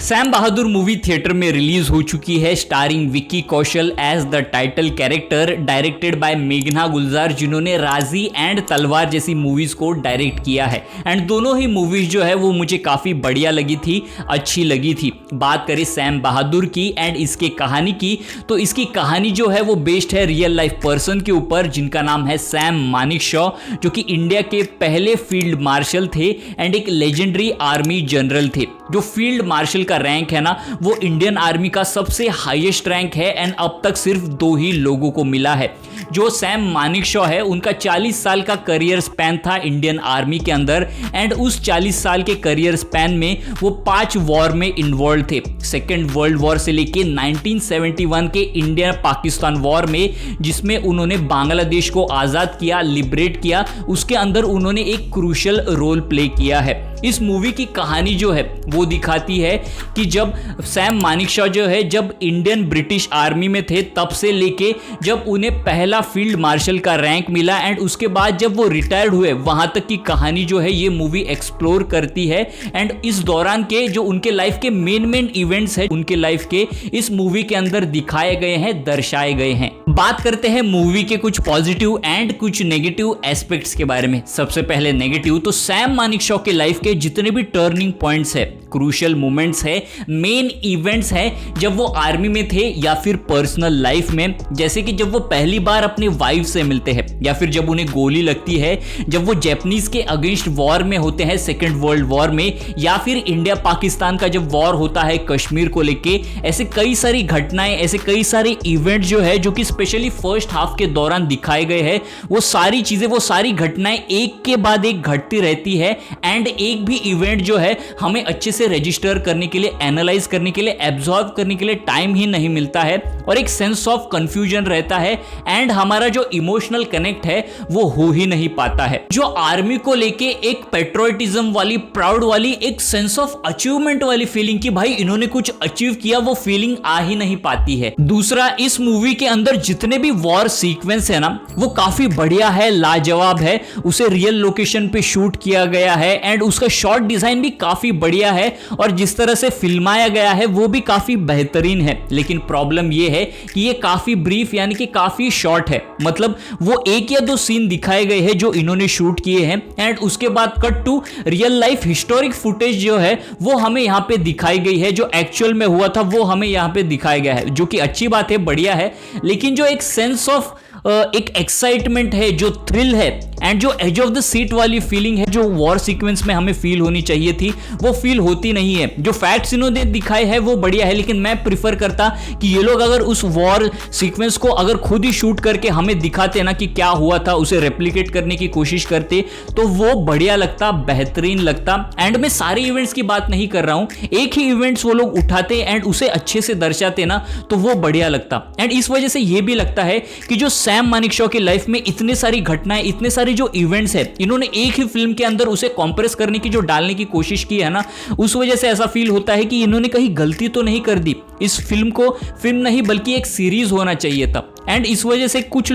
Sam Bahadur movie theatre में release हो चुकी है, starring Vicky Kaushal as the title character, directed by मेघना गुलजार जिन्होंने राजी एंड तलवार जैसी मूवीज को डायरेक्ट किया है। एंड दोनों ही मूवीज जो है वो मुझे काफी बढ़िया लगी थी, अच्छी लगी थी। बात करें सैम बहादुर की एंड इसके कहानी की, तो इसकी कहानी जो है वो बेस्ड है रियल लाइफ पर्सन के ऊपर जिनका नाम है सैम मानेकशॉ, जो कि इंडिया के पहले फील्ड मार्शल थे एंड एक लेजेंडरी आर्मी जनरल थे। जो फील्ड मार्शल का रैंक है ना वो इंडियन आर्मी का सबसे हाईएस्ट रैंक है एंड अब तक सिर्फ 2 ही लोगों को मिला है। जो सैम मानेकशॉ है उनका 40 साल का करियर स्पैन था इंडियन आर्मी के अंदर एंड उस 40 साल के करियर स्पैन में वो 5 वॉर में इन्वॉल्व थे। सेकेंड वर्ल्ड वॉर से लेके 1971 के इंडिया पाकिस्तान वॉर में, जिसमें उन्होंने बांग्लादेश को आज़ाद किया, लिबरेट किया, उसके अंदर उन्होंने एक क्रूशियल रोल प्ले किया है। इस मूवी की कहानी जो है वो दिखाती है कि जब सैम मानेकशॉ जो है जब इंडियन ब्रिटिश आर्मी में थे तब से लेके जब उन्हें पहला फील्ड मार्शल का रैंक मिला एंड उसके बाद जब वो रिटायर्ड हुए वहां तक की कहानी जो है ये मूवी एक्सप्लोर करती है। एंड इस दौरान के जो उनके लाइफ के मेन इवेंट्स है उनके लाइफ के इस मूवी के अंदर दिखाए गए हैं, दर्शाए गए हैं। बात करते हैं मूवी के कुछ पॉजिटिव एंड कुछ नेगेटिव एस्पेक्ट्स के बारे में। सबसे पहले नेगेटिव, तो सैम मानेकशॉ के लाइफ के जितने भी टर्निंग पॉइंट्स है, क्रूशियल मोमेंट्स है, मेन इवेंट्स है जब वो आर्मी में थे या फिर पर्सनल लाइफ में, जैसे कि जब वो पहली बार अपने वाइफ से मिलते हैं या फिर जब उन्हें गोली लगती है, जब वो जापानीज के अगेंस्ट वॉर में होते हैं सेकेंड वर्ल्ड वॉर में, या फिर इंडिया पाकिस्तान का जब वॉर होता है कश्मीर को लेके। ऐसे कई सारी घटनाएं, ऐसे कई सारे इवेंट जो है जो कि स्पेशली फर्स्ट हाफ के दौरान दिखाए गए हैं, वो सारी चीजें, वो सारी घटनाएं एक के बाद एक घटती रहती है एंड एक भी इवेंट जो है हमें अच्छे से रजिस्टर करने के लिए, एनालाइज करने के लिए, एब्जॉर्ब करने के लिए टाइम ही नहीं मिलता है और एक सेंस ऑफ कंफ्यूजन रहता है एंड हमारा जो इमोशनल कनेक्ट है वो हो ही नहीं पाता है। जो आर्मी को लेके एक पेट्रोटिज्म वाली, प्राउड वाली, एक सेंस ऑफ अचीवमेंट वाली फीलिंग की भाई इन्होंने कुछ अचीव किया, वो फीलिंग आ ही नहीं पाती है। दूसरा, इस मूवी के अंदर जितने भी वॉर सीक्वेंस है ना वो काफी बढ़िया है, लाजवाब है। उसे रियल लोकेशन पे शूट किया गया है एंड उसका शॉट डिजाइन भी काफी बढ़िया है और जिस तरह से फिल्माया गया है वो भी काफी बेहतरीन है। लेकिन प्रॉब्लम ये है कि ये काफी ब्रीफ यानी कि काफी शॉर्ट है, मतलब वो 1 या 2 सीन दिखाए गए हैं जो इन्होंने शूट किए हैं एंड उसके बाद cut to real life historic footage जो है वो हमें यहाँ पे दिखाई गई है, जो एक्चुअल में हुआ था वो हमें यहाँ पे दिखाया गया है, जो कि अच्छी बात है, बढ़िया है। लेकिन जो एक सेंस ऑफ एक एक्साइटमेंट है, जो थ्रिल है एंड जो एज ऑफ द सीट वाली फीलिंग है जो वॉर सीक्वेंस में हमें फील होनी चाहिए थी वो फील होती नहीं है। जो फैक्ट्स इन्होंने दिखाए हैं वो बढ़िया है, लेकिन मैं प्रिफर करता कि ये लोग अगर उस वॉर सीक्वेंस को अगर खुद ही शूट करके हमें दिखाते ना कि क्या हुआ था, उसे रेप्लिकेट करने की कोशिश करते तो वो बढ़िया लगता, बेहतरीन लगता। एंड मैं सारे इवेंट्स की बात नहीं कर रहा हूं, एक ही इवेंट्स वो लोग उठाते एंड उसे अच्छे से दर्शाते ना तो वो बढ़िया लगता। एंड इस वजह से ये भी लगता है कि जो सैम मानेकशॉ की लाइफ में इतने सारी घटनाएं, इतने सारे जो इवेंट्स है, इन्होंने एक ही फिल्म के अंदर उसे कॉम्प्रेस करने की जो डालने की कोशिश की है ना, उस वजह से ऐसा फील होता है कि इन्होंने कहीं गलती तो नहीं कर दी। इस फिल्म को फिल्म नहीं बल्कि एक सीरीज होना चाहिए था। एंड इस वजह से कुछ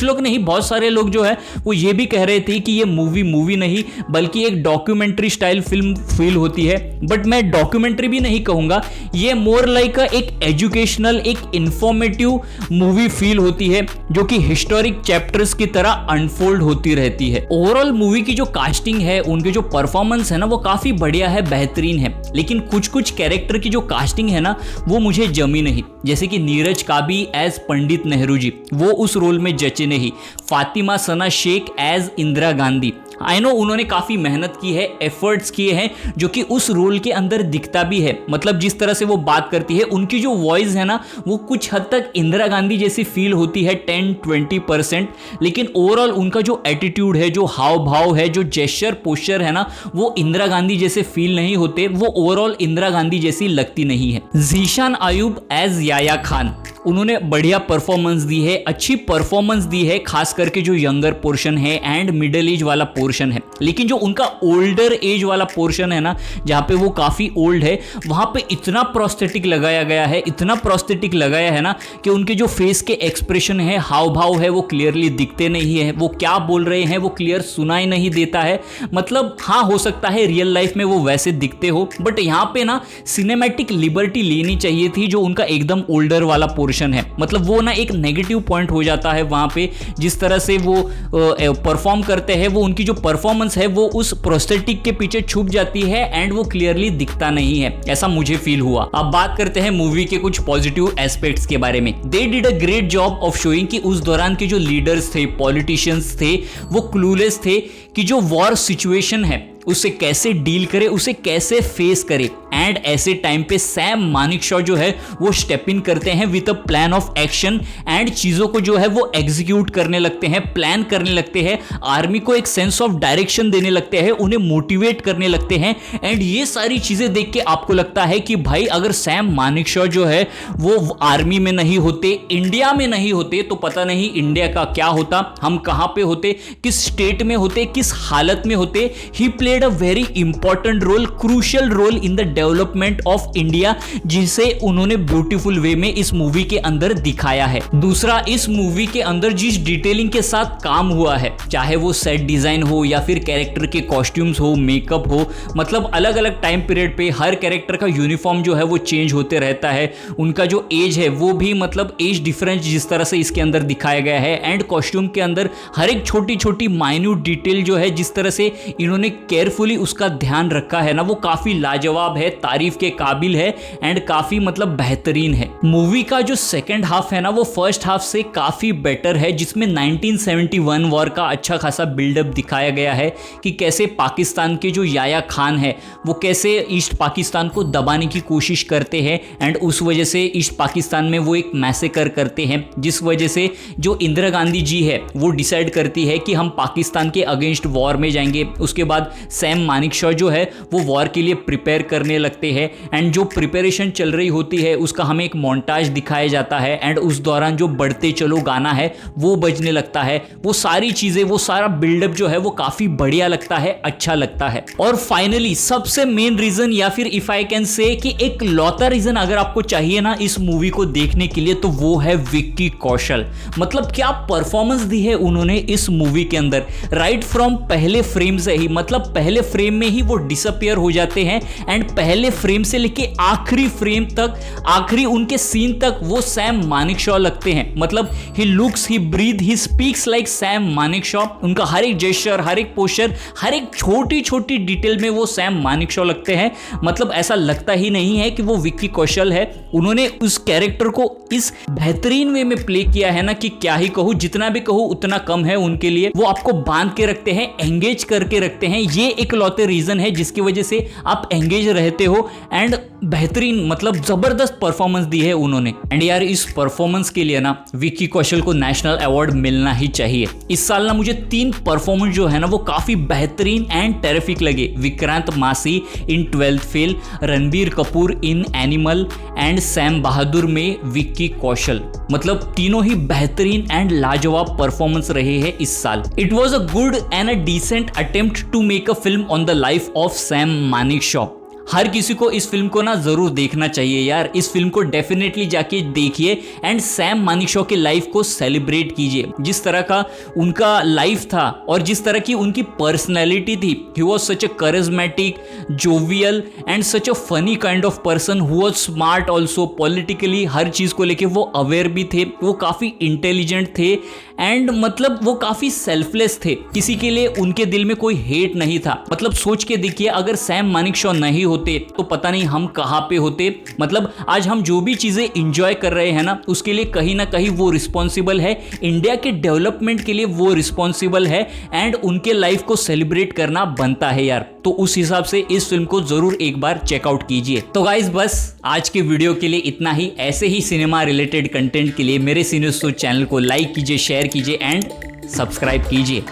लोग नहीं, बहुत सारे लोग जो है वो ये भी कह रहे थे कि ये मूवी नहीं बल्कि एक डॉक्यूमेंट्री स्टाइल फिल्म फील होती है। बट मैं डॉक्यूमेंट्री भी नहीं कहूंगा, ये मोर लाइक एक एजुकेशनल, एक इंफॉर्मेटिव मूवी फील होती है जो कि हिस्टोरिक चैप्टर्स की तरह अनफोल्ड होती रहती है। ओवरऑल मूवी की जो कास्टिंग है, उनके जो परफॉर्मेंस है ना वो काफी बढ़िया है, बेहतरीन है। लेकिन कुछ कैरेक्टर की जो कास्टिंग है ना वो मुझे जमी नहीं, जैसे कि नीरज काबी एज पंडित नेहरू जी, वो उस रोल में जचे नहीं। Fatima Sana Shaikh as Indira Gandhi, I know उन्होंने काफी मेहनत की है, एफर्ट्स किए हैं, जो कि उस रोल के अंदर दिखता भी है। मतलब जिस तरह से वो बात करती है, उनकी जो वॉइस है ना वो कुछ हद तक इंदिरा गांधी जैसी फील होती है 10-20%। लेकिन ओवरऑल उनका जो एटीट्यूड है, जो हाव भाव है, जो जेस्चर पोस्चर है ना वो इंदिरा गांधी जैसे फील नहीं होते, वो ओवरऑल इंदिरा गांधी जैसी लगती नहीं है। जीशान आयुब एज याया खान, उन्होंने बढ़िया परफॉर्मेंस दी है, अच्छी परफॉर्मेंस दी है, खास करके जो यंगर पोर्शन है एंड मिडिल एज वाला पोर्शन है। लेकिन जो उनका ओल्डर एज वाला पोर्शन है ना, जहाँ पे वो काफ़ी ओल्ड है, वहाँ पे इतना प्रोस्थेटिक लगाया गया है, इतना प्रोस्थेटिक लगाया है ना कि उनके जो फेस के एक्सप्रेशन है, हाव भाव है, वो क्लियरली दिखते नहीं है, वो क्या बोल रहे हैं वो क्लियर सुनाई नहीं देता है। मतलब हाँ, हो सकता है रियल लाइफ में वो वैसे दिखते हो, बट यहाँ पे ना सिनेमैटिक लिबर्टी लेनी चाहिए थी जो उनका एकदम ओल्डर वाला पोर्शन है। मतलब वो ना एक नेगेटिव पॉइंट हो जाता है वहाँ पे, जिस तरह से वो परफॉर्म करते हैं, वो उनकी जो परफॉर्मेंस है वो उस प्रोस्थेटिक के पीछे छुप जाती है एंड वो क्लियरली दिखता नहीं है, ऐसा मुझे फील हुआ। अब बात करते हैं मूवी के कुछ पॉजिटिव एस्पेक्ट्स के बारे में। They did a great job of showing कि उस दौरान के जो लीडर्स थे, पॉलिटिशियंस थे, वो क्लूलेस थे कि जो वॉर सिचुएशन है उसे कैसे डील करे, उसे कैसे फेस करे। एंड ऐसे टाइम पे सैम मानेकशॉ जो है वो स्टेप इन करते हैं with a plan of action and चीजों को जो है वो एग्जीक्यूट करने लगते हैं, प्लान करने लगते हैं, आर्मी को एक सेंस ऑफ डायरेक्शन देने लगते हैं, उन्हें मोटिवेट करने लगते हैं। एंड ये सारी चीजें देख के आपको लगता है कि भाई अगर सैम मानेकशॉ जो है वो आर्मी में नहीं होते, इंडिया में नहीं होते, तो पता नहीं इंडिया का क्या होता, हम कहां पे होते, किस स्टेट में होते, किस हालत में होते। He played a very important role, crucial role in the development of India, जिसे उन्होंने ब्यूटीफुल वे में इस मूवी के अंदर दिखाया है। दूसरा, इस मूवी के अंदर जिस डिटेलिंग के साथ काम हुआ है, चाहे वो सेट डिजाइन हो या फिर कैरेक्टर के कॉस्ट्यूम्स हो, मेकअप हो, मतलब अलग अलग टाइम पीरियड पे हर कैरेक्टर का यूनिफॉर्म जो है वो चेंज होते रहता है, उनका जो एज है वो भी मतलब एज डिफरेंस जिस तरह से इसके अंदर दिखाया गया है, एंड कॉस्ट्यूम के अंदर हर एक छोटी छोटी माइन्यूट डिटेल जो है जिस तरह से इन्होंने केयरफुली उसका ध्यान रखा है ना, वो काफी लाजवाब है, तारीफ के काबिल है एंड काफी मतलब बेहतरीन है। मूवी का जो सेकंड हाफ है ना वो फर्स्ट हाफ से काफी बेटर है, जिसमें 1971 वॉर का अच्छा खासा बिल्डअप दिखाया गया है कि कैसे पाकिस्तान के जो याया खान है वो कैसे ईस्ट पाकिस्तान को दबाने की कोशिश करते हैं एंड उस वजह से ईस्ट पाकिस्तान में वो एक मैसेकर करते हैं, जिस वजह से जो इंदिरा गांधी जी है वो डिसाइड करती है कि हम पाकिस्तान के अगेंस्ट वॉर में जाएंगे। उसके बाद सैम मानेकशॉ जो है वो वॉर के लिए प्रिपेयर करने लगते हैं एंड जो प्रिपरेशन चल रही होती है उसका हमें एक मोन्टाज दिखाया जाता है एंड उस दौरान जो बढ़ते चलो गाना है वो बजने लगता है। वो सारी चीजें, वो सारा बिल्डअप जो है वो काफी बढ़िया लगता है, अच्छा लगता है। और फाइनली सबसे मेन रीजन, या फिर इफ आई कैन से कि एक लौता रीजन अगर आपको चाहिए ना इस मूवी को देखने के लिए, तो वो है विक्की कौशल। मतलब क्या परफॉर्मेंस दी है उन्होंने इस मूवी के अंदर, राइट फ्रॉम पहले फ्रेम से ही, मतलब पहले फ्रेम में ही वो डिसअपियर हो जाते हैं एंड पहले फ्रेम से लेके आखिरी फ्रेम तक, आखिरी उनके सीन तक वो सैम मानेकशॉ लगते हैं। मतलब he looks, he breathe, he speaks like Sam Manekshaw. उनका हर एक जेस्चर, हर एक पोस्चर, हर एक छोटी छोटी डिटेल में वो सैम मानेकशॉ लगते हैं। मतलब ऐसा लगता ही नहीं है कि वो विक्की कौशल है। उन्होंने उस कैरेक्टर को इस बेहतरीन वे में प्ले किया है ना कि क्या ही कहूँ, जितना भी कहूँ उतना कम है उनके लिए। वो आपको बांध के रखते हैं, एंगेज करके रखते हैं। ये एक लौते रीजन है जिसकी वजह से आप एंगेज रहते हो एंड बेहतरीन, मतलब जबरदस्त परफॉर्मेंस दी है उन्होंने। एंड यार इस परफॉर्मेंस के लिए ना विक्की कौशल को नेशनल अवार्ड मिलना ही चाहिए। इस साल ना मुझे 3 परफॉर्मेंस जो है ना वो काफी बेहतरीन एंड टेरिफिक लगे। Vikrant Massey in 12th fail, Ranbir Kapoor in Animal and Sam Bahadur में विक्की कौशल। मतलब तीनों ही बेहतरीन एंड लाजवाब परफॉर्मेंस रहे हैं इस साल। It was a good and a decent attempt to make a film on the life of Sam Manekshaw. हर किसी को इस फिल्म को ना जरूर देखना चाहिए यार। इस फिल्म को डेफिनेटली जाके देखिए एंड सैम मानेकशॉ के लाइफ को सेलिब्रेट कीजिए। जिस तरह का उनका लाइफ था और जिस तरह की उनकी पर्सनैलिटी थी, he was such a charismatic, jovial and such a funny kind of person who was smart also. Politically हर चीज को लेके वो अवेयर भी थे, वो काफी इंटेलिजेंट थे एंड मतलब वो काफी सेल्फलेस थे। किसी के लिए उनके दिल में कोई हेट नहीं था। मतलब सोच के देखिए, अगर सैम मानेकशॉ नहीं होते तो पता नहीं हम कहां पे होते। मतलब आज हम जो भी चीजें एंजॉय कर रहे हैं ना उसके लिए कहीं ना कहीं वो रिस्पॉन्सिबल है, इंडिया के डेवलपमेंट के लिए वो रिस्पॉन्सिबल है एंड उनके लाइफ को सेलिब्रेट करना बनता है यार। तो उस हिसाब से इस फिल्म को जरूर एक बार चेकआउट कीजिए। तो गाइस बस आज के वीडियो के लिए इतना ही। ऐसे ही सिनेमा रिलेटेड कंटेंट के लिए मेरे सिनेस्टो चैनल को लाइक कीजिए, शेयर कीजिए एंड सब्सक्राइब कीजिए।